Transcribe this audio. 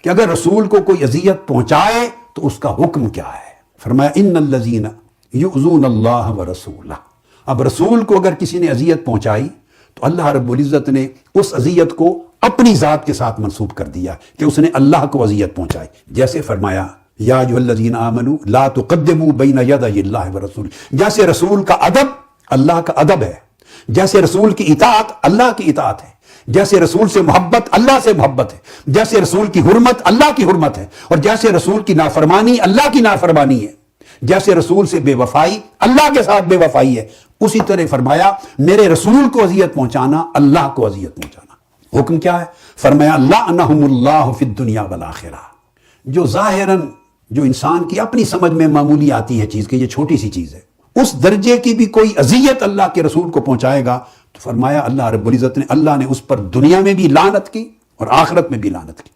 कि अगर रसूल को कोई अजियत पहुंचाए तो उसका हुक्म क्या है। फरमाया इन्नल्लज़ीना युज़ूनल्लाह व रसूला। अब रसूल को अगर किसी ने अजियत पहुंचाई तो अल्लाह रब्बुल इज़्ज़त ने उस अजियत को अपनी ज़ात के साथ मंसूब कर दिया कि उसने अल्लाह को अजियत पहुंचाई। जैसे फरमाया या अय्युहल्लज़ीना आमनू ला तुक़द्दिमू बैना यदयिल्लाहि व रसूल। जैसे रसूल का अदब अल्लाह का अदब है, जैसे रसूल की इताअत अल्लाह की इताअत है, जैसे रसूल से मोहब्बत अल्लाह से मोहब्बत है, जैसे रसूल की हुर्मत अल्लाह की हुर्मत है, और जैसे रसूल की नाफरमानी अल्लाह की नाफरमानी है, जैसे रसूल से बेवफाई अल्लाह के साथ बेवफाई है, उसी तरह फरमाया मेरे रसूल को अजियत पहुंचाना अल्लाह को अजियत पहुंचाना। हुक्म क्या है? फरमाया लअनहुमुल्लाहु फिद दुनिया वल आखिरा। जो जाहिरन जो इंसान की अपनी समझ में मामूली आती है चीज कि ये छोटी सी चीज है, उस दर्जे की भी कोई अजियत अल्लाह के रसूल को पहुंचाएगा तो फरमाया अल्लाह रब्बुल इज़्ज़त ने, अल्लाह ने उस पर दुनिया में भी लानत की और आखिरत में भी लानत की।